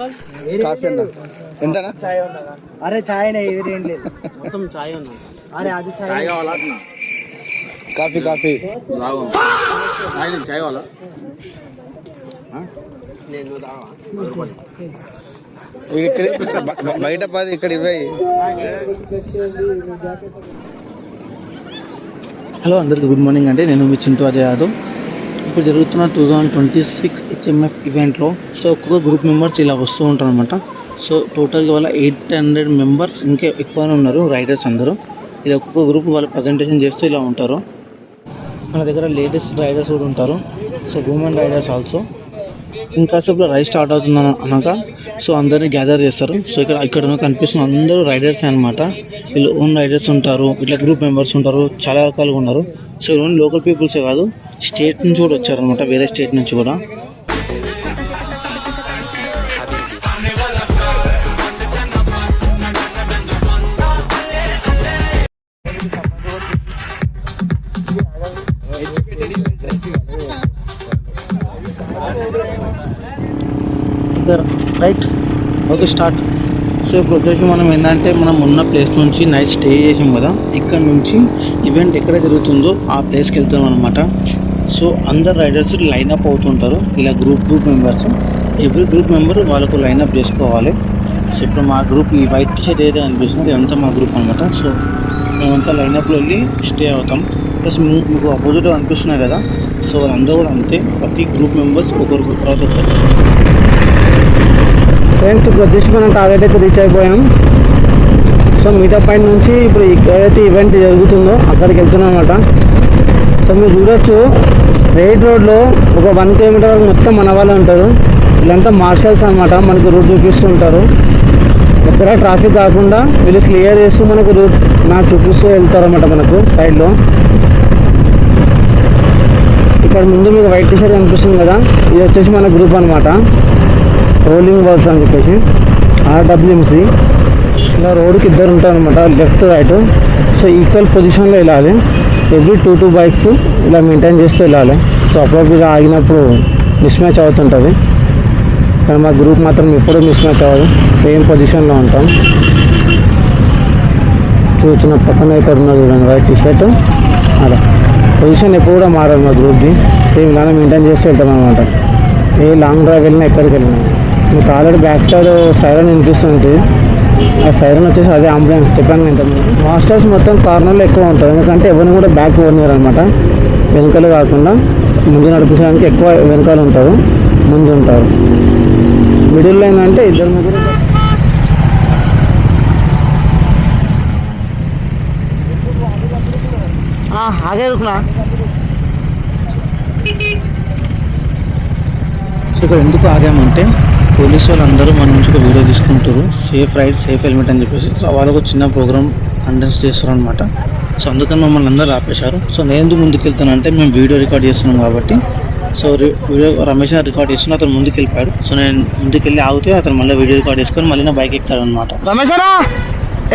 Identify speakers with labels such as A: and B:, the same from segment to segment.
A: Coffee అన్న ఎంతనా?
B: అరే చాయ్ ఏం లేదు, మొత్తం చాయ్ ఉన్నా. అరే అది చాయ్ కావాలా?
A: కాఫీ కాఫీ
C: చాయ్ కావాలా?
A: ఇక్కడ బయట 10 ఇక్కడ 20.
D: హలో అందరికీ గుడ్ మార్నింగ్ అండి. నేను మీ చింటూ అదే యాదవ్. ఇప్పుడు జరుగుతున్న 2026 HMF ఈవెంట్లో సో ఒక్కొక్క గ్రూప్ మెంబర్స్ ఇలా వస్తూ ఉంటారు అనమాట. సో టోటల్గా వాళ్ళ 800 మెంబర్స్ ఇంకా ఎక్కువనే ఉన్నారు రైడర్స్ అందరూ. ఇలా ఒక్కొక్క గ్రూప్ వాళ్ళు ప్రజెంటేషన్ చేస్తూ ఇలా ఉంటారు. మన దగ్గర లేడీస్ రైడర్స్ కూడా ఉంటారు, సో ఉమెన్ రైడర్స్ ఆల్సో. ఇంకాసేపులో రైడ్ స్టార్ట్ అవుతుంది అన్నాక సో అందరినీ గ్యాదర్ చేస్తారు. సో ఇక్కడ కనిపిస్తున్న అందరూ రైడర్స్ అనమాట. వీళ్ళు ఓన్ రైడర్స్ ఉంటారు, ఇట్లా గ్రూప్ మెంబర్స్ ఉంటారు, చాలా రకాలుగా ఉన్నారు. సో ఓన్లీ లోకల్ పీపుల్సే కాదు, స్టేట్ నుంచి కూడా వచ్చారనమాట, వేరే స్టేట్ నుంచి కూడా. Right, okay start. సో ఇప్పుడు వచ్చేసి మనం ఏంటంటే మనం ఉన్న ప్లేస్ నుంచి నైట్ స్టే చేసాం కదా, ఇక్కడ నుంచి ఈవెంట్ ఎక్కడ జరుగుతుందో ఆ ప్లేస్కి వెళ్తాం అనమాట. సో అందరు రైడర్స్ లైనప్ అవుతుంటారు, ఇలా group members. Every group member వాళ్ళకు లైనప్ చేసుకోవాలి. సో ఇప్పుడు మా గ్రూప్ ఈ వైట్ టీషర్ట్ ఏదైతే అనిపిస్తుంది ఇదంతా మా గ్రూప్ అనమాట. సో మేమంతా లైనప్లో వెళ్ళి స్టే అవుతాం. ప్లస్ మీకు అపోజిట్ అనిపిస్తున్నాయి కదా, సో వాళ్ళందరూ కూడా అంతే, ప్రతి గ్రూప్ మెంబర్స్ ఒకరికి తర్వాత ఒకరు.
B: ఫ్రెండ్స్ ఇప్పుడు వచ్చేసి మనం టార్గెట్ అయితే రీచ్ అయిపోయాం. సో మీటప్ పాయింట్ నుంచి ఇప్పుడు ఏదైతే ఈవెంట్ జరుగుతుందో అక్కడికి వెళ్తున్నాం అనమాట. సో మీరు చూడొచ్చు, స్ట్రైట్ రోడ్లో ఒక 1 కిలోమీటర్ వరకు మొత్తం మన వాళ్ళే ఉంటారు. వీళ్ళంతా మార్షల్స్ అనమాట, మనకు రూట్ చూపిస్తూ ఉంటారు. ఎక్కడ ట్రాఫిక్ కాకుండా వీళ్ళు క్లియర్ చేస్తూ మనకు రూట్ నాకు చూపిస్తూ వెళ్తారు అనమాట. మనకు సైడ్లో ఇక్కడ ముందు మీకు వైట్ టీషర్ట్ కనిపిస్తుంది కదా, ఇది వచ్చేసి మన గ్రూప్ అనమాట, రోలింగ్ బాల్స్ అని చెప్పేసి RWMC. ఇలా రోడ్కి 2 ఉంటారు అనమాట, లెఫ్ట్ రైట్. సో ఈక్వల్ పొజిషన్లో వెళ్ళాలి. ఎవ్రీ 2 బైక్స్ ఇలా మెయింటైన్ చేస్తూ వెళ్ళాలి. సో అప్పుడప్పుడు ఆగినప్పుడు మిస్ మ్యాచ్ అవుతుంటుంది, కానీ మా గ్రూప్ మాత్రం ఎప్పుడూ మిస్ మ్యాచ్ అవ్వదు, సేమ్ పొజిషన్లో ఉంటాం. చూసిన పక్కన ఇక్కడ ఉన్నది చూడండి వైట్ టీషర్ట్, అలా పొజిషన్ ఎప్పుడు కూడా మారాలి మా గ్రూప్ది, సేమ్ ఇలానే మెయింటైన్ చేస్తూ వెళ్తాం అనమాట. ఏ లాంగ్ డ్రైవ్ వెళ్ళినా ఎక్కడికి వెళ్ళినా. మీకు ఆల్రెడీ బ్యాక్ సైడ్ సైరన్ వినిపిస్తుంది, ఆ సైరన్ వచ్చేసి అదే అంబులెన్స్. చెప్పాను ఎంత మాస్టర్స్ మొత్తం కార్నర్లో ఎక్కువ ఉంటారు, ఎందుకంటే ఎవరిని కూడా బ్యాక్ పోనీరు అనమాట. వెనుకలు కాకుండా ముందు నడిపించడానికి ఎక్కువ వెనకాల ఉంటారు, ముందు ఉంటారు. మిడిల్లో ఏంటంటే 2-3 ఆగే రుకునా.
D: సో ఇక్కడ ఎందుకు ఆగామంటే పోలీసు వాళ్ళందరూ మన నుంచి ఒక వీడియో తీసుకుంటారు, సేఫ్ రైడ్ సేఫ్ హెల్మెట్ అని చెప్పేసి. వాళ్ళకు చిన్న ప్రోగ్రామ్ కండక్ట్ చేస్తారు అనమాట. సో అందుకని మమ్మల్ని అందరూ ఆపేశారు. సో నేను ఎందుకు ముందుకు వెళ్తానంటే మేము వీడియో రికార్డ్ చేస్తున్నాం కాబట్టి. సో వీడియో రమేష్ రికార్డ్ చేస్తున్నా, అతను ముందుకు వెళ్ళిపోయాడు. సో నేను ముందుకు వెళ్ళి ఆగితే అతను మళ్ళీ వీడియో రికార్డ్ చేసుకొని మళ్ళీ నా బైక్ ఎక్కుతాడు అనమాట.
B: రమేషనా,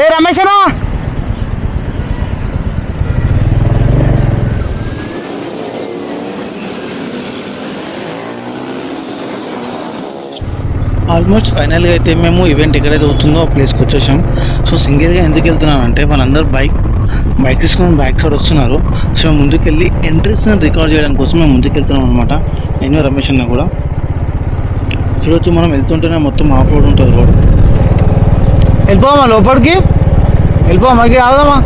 B: ఏ రమేషనా,
D: ఆల్మోస్ట్ ఫైనల్గా అయితే మేము ఈవెంట్ ఎక్కడైతే అవుతుందో ఆ ప్లేస్కి వచ్చేసాం. సో సింగిల్గా ఎందుకు వెళ్తున్నానంటే వాళ్ళందరూ బైక్ తీసుకొని బ్యాక్ సైడ్ వస్తున్నారు. సో మేము ముందుకు వెళ్ళి ఎంట్రీస్ రికార్డ్ చేయడానికి కోసం మేము ముందుకు వెళ్తున్నాం అనమాట. నేను రమేష్ అన్న కూడా చూడొచ్చు, మనం వెళ్తుంటేనే మొత్తం ఆఫ్ రోడ్ ఉంటుంది రోడ్.
B: వెళ్ళిపోమా లోపలికి, వెళ్ళిపోమా ఆదామా.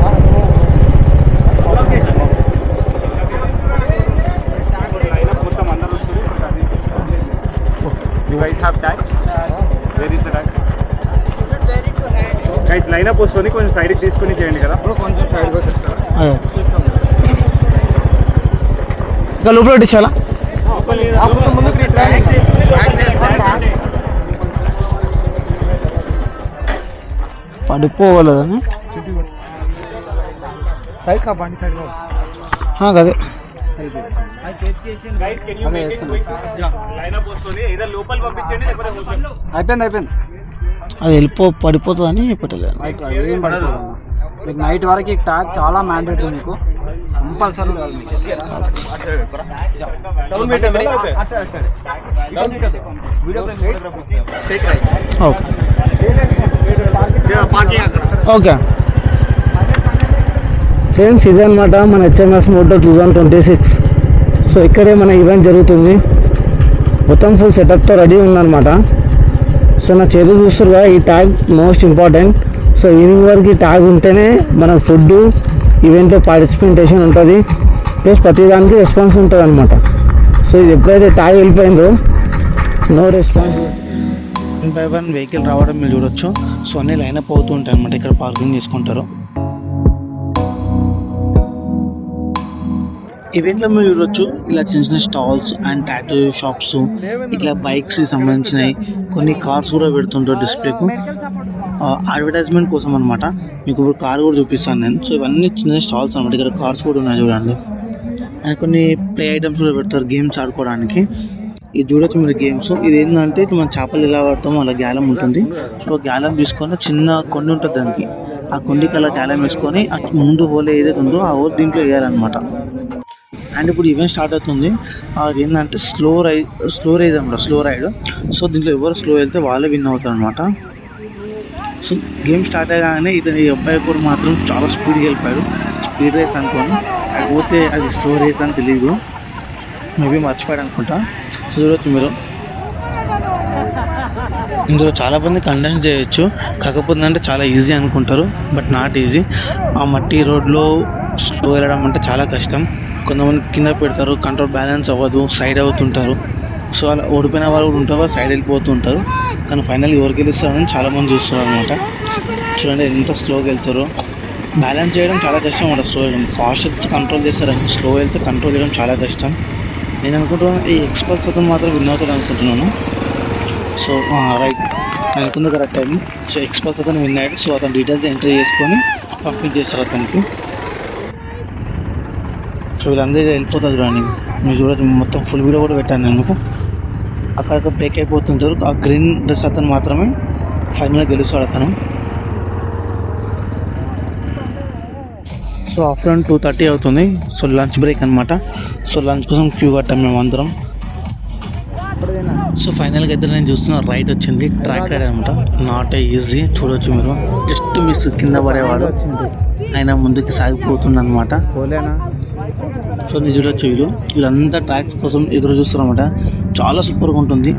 C: గైస్ లైనప్ వస్తుంది, కొంచెం సైడ్కి తీసుకుని చేయండి కదా, కొంచెం సైడ్కి వచ్చేస్తారు.
B: ఇంకా లోపల పెట్టించాలా? పడిపోవాలని
C: సైడ్ కాపండి, సైడ్
B: అదే
C: అయిపోయింది.
B: అది పడిపోతుందని పెట్టలేదు.
E: మీకు నైట్ వరకు ఈ ట్యాగ్ చాలా మ్యాండేటరీ, మీకు కంపల్సరీ కావాలి మీకు.
B: ఓకే ఫ్రెండ్స్, ఇదే అనమాట మన HMF మోటో 2026. సో ఇక్కడే మన ఈవెంట్ జరుగుతుంది. మొత్తం ఫుల్ సెటప్తో రెడీ ఉందన్నమాట. సో నా చేతులు చూస్తారు కదా, ఈ tag most important. So evening వరకు ఈ ట్యాగ్ ఉంటేనే మనకు ఫుడ్ ఈవెంట్లో పార్టిసిపేషన్ ఉంటుంది, ప్లస్ ప్రతిదానికి రెస్పాన్స్ ఉంటుంది అనమాట. సో ఇది ఎప్పుడైతే ట్యాగ్ వెళ్ళిపోయిందో నో రెస్పాన్స్.
D: 1 వెహికల్ రావడం మీరు చూడొచ్చు. సో అన్నీ లైనప్ అవుతూ ఉంటాయి అనమాట. ఇక్కడ పార్కింగ్ చేసుకుంటారు. ఈవెంట్లో మీరు చూడొచ్చు ఇలా చిన్న చిన్న స్టాల్స్ అండ్ టాటూ షాప్స్, ఇట్లా బైక్స్కి సంబంధించినవి, కొన్ని కార్స్ కూడా పెడుతుంటారు డిస్ప్లేకు, అడ్వర్టైజ్మెంట్ కోసం అనమాట. మీకు ఇప్పుడు కార్ కూడా చూపిస్తాను నేను. సో ఇవన్నీ చిన్న స్టాల్స్ అనమాట. ఇక్కడ కార్స్ కూడా ఉన్నాయి చూడండి. అండ్ కొన్ని ప్లే ఐటమ్స్ కూడా పెడతారు గేమ్స్ ఆడుకోవడానికి. ఇది చూడొచ్చు మీరు గేమ్స్. ఇది ఏంటంటే ఇట్లా మనం చేపలు ఎలా ఆడతామో అలా గ్యాలం ఉంటుంది. సో గ్యాలం తీసుకొని చిన్న కొండ ఉంటుంది దానికి, ఆ కొండికి అలా గ్యాలం వేసుకొని ముందు హోల్ ఏదైతే ఉందో ఆ హోల్ దీంట్లో వేయాలన్నమాట. అండ్ ఇప్పుడు ఈవెంట్ స్టార్ట్ అవుతుంది. అది ఏంటంటే స్లో రైడ్ అనమాట, స్లో రైడ్. సో దీంట్లో ఎవరు స్లో వెళ్తే వాళ్ళే విన్ అవుతారు అనమాట. సో గేమ్ స్టార్ట్ అయ్యగానే ఈ అబ్బాయి కూడా మాత్రం చాలా స్పీడ్గా వెళ్ళిపోయాడు. స్పీడ్ రేస్ అనుకోని, కాకపోతే అది స్లో రేస్ అని తెలియదు, మేబీ మర్చిపోయాడు అనుకుంటా. సో చూడొచ్చు మీరు, ఇందులో చాలామంది కంటెస్ట్ చేయొచ్చు. కాకపోతే అంటే చాలా ఈజీ అనుకుంటారు, బట్ నాట్ ఈజీ. ఆ మట్టి రోడ్లో స్లో వెళ్ళడం అంటే చాలా కష్టం. కొంతమంది కింద పెడతారు, కంట్రోల్ బ్యాలెన్స్ అవ్వదు, సైడ్ అవుతుంటారు. సో అలా ఓడిపోయిన వాళ్ళు కూడా ఉంటారు, సైడ్ వెళ్ళిపోతుంటారు. కానీ ఫైనల్ ఎవరికి గెలుస్తారని చాలామంది చూస్తున్నారు అనమాట. చూడండి ఎంత స్లోగా వెళ్తారో. బ్యాలెన్స్ చేయడం చాలా కష్టం అన్నమాట. స్లో వెళ్ళడం, ఫాస్ట్ వెళ్తే కంట్రోల్ చేస్తారు, స్లో వెళ్తే కంట్రోల్ చేయడం చాలా కష్టం. నేను అనుకుంటున్నాను ఈ ఎక్స్పర్ట్స్ అతను మాత్రం విన్ అవుతాడు అనుకుంటున్నాను. సో రైట్, నేను అనుకుంది కరెక్ట్ టైం. సో ఎక్స్పర్ట్స్ అతను విన్ అయ్యాడు. సో అతను డీటెయిల్స్ ఎంట్రీ చేసుకొని పంపించేస్తారు అతనికి. సో వీళ్ళందరూ వెళ్ళిపోతుంది చూడండి. మీరు చూడచ్చు, మొత్తం ఫుల్ వీడియో కూడా పెట్టాను నేను. అక్కడక్కడ బ్రేక్ అయిపోతుంటారు. ఆ గ్రీన్ డ్రెస్ అతను మాత్రమే ఫైనల్గా గెలుస్తాడు అతను. సో ఆఫ్టర్నూన్ 2:30 అవుతుంది. సో లంచ్ బ్రేక్ అనమాట. సో లంచ్ కోసం క్యూ కట్టాం మేము అందరం. సో ఫైనల్గా అయితే నేను చూస్తున్న రైడ్ వచ్చింది, ట్రాక్ రైడ్ అనమాట. Not easy. చూడవచ్చు మీరు, జస్ట్ మిస్ కింద పడేవాడు, ఆయన ముందుకు సాగిపోతుంది అనమాట. సో మీరు చూడొచ్చు, వీళ్ళంతా ట్రాక్స్ కోసం ఎదురు చూస్తారన్నమాట. చాలా సూపర్గా ఉంటుంది.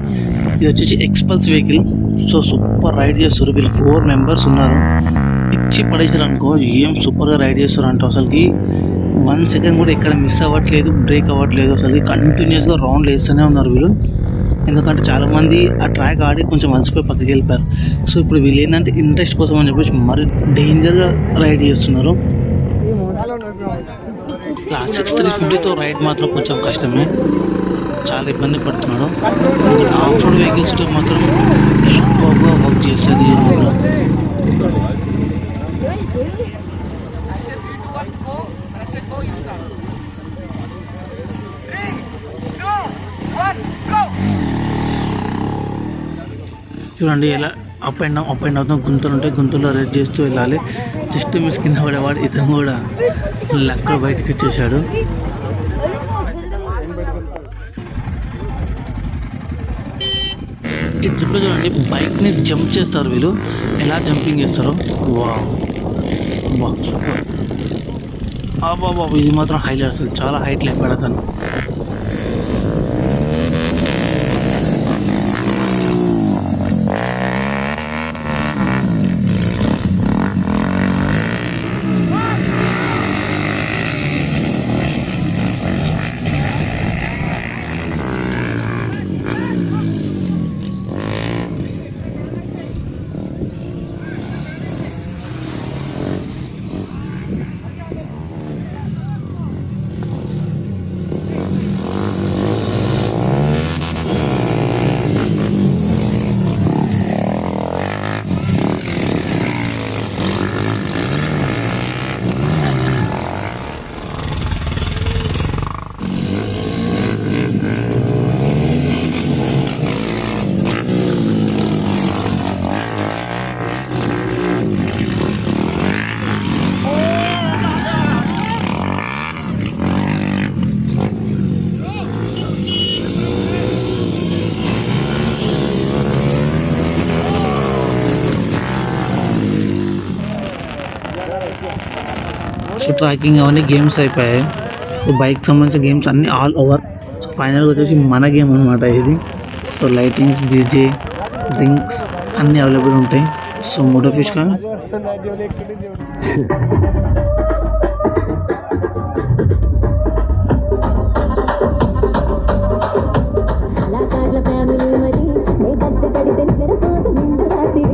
D: ఇది వచ్చేసి ఎక్స్పల్స్ వెహికల్. సో సూపర్ రైడ్ చేస్తారు వీళ్ళు. 4 మెంబర్స్ ఉన్నారు. ఇచ్చి పడేసారు అనుకో, ఏం సూపర్గా రైడ్ చేస్తారు అంటే అసలుకి 1 సెకండ్ కూడా ఎక్కడ మిస్ అవ్వట్లేదు, బ్రేక్ అవ్వట్లేదు. అసలు కంటిన్యూస్గా రౌండ్లు వేస్తూనే ఉన్నారు వీళ్ళు. ఎందుకంటే చాలామంది ఆ ట్రాక్ ఆడి కొంచెం అలసిపోయి పక్కకి వెళ్ళిపోయారు. సో ఇప్పుడు వీళ్ళు ఏంటంటే ఇంట్రెస్ట్ కోసం అని చెప్పేసి మరి డేంజర్గా రైడ్ చేస్తున్నారు. లాస్ట్ 6350తో రైడ్ మాత్రం కొంచెం కష్టమే, చాలా ఇబ్బంది పడుతున్నాడు. ఆఫ్ రోడ్ వెహికల్స్ మాత్రం సూపర్గా వర్క్ చేస్తుంది. చూడండి ఎలా అప్ అండ్ అవుతుంది. గుంతలు ఉంటాయి, గుంతల్లో రేస్ చేస్తూ వెళ్ళాలి. జస్ట్ మిస్ కింద పడేవాడు. ఇతను కూడా లక్క బయటకు వచ్చేసాడు. ఈ ట్రిప్లో చూడండి, బైక్ని జంప్ చేస్తారు వీళ్ళు. ఎలా జంపింగ్ చేస్తారో, వావ్ సూపర్. బాబు ఇది మాత్రం హైలైట్, అసలు చాలా హైట్ లేపాడు అతను. సో ట్రాకింగ్ అవన్నీ గేమ్స్ అయిపోయాయి. సో బైక్ సంబంధించిన గేమ్స్ అన్నీ ఆల్ ఓవర్. సో ఫైనల్గా వచ్చేసి మన గేమ్ అనమాట ఇది. సో లైటింగ్స్, డీజే, డ్రింక్స్ అన్నీ అవైలబుల్ ఉంటాయి. సో మోటో ఫిష్ కానీ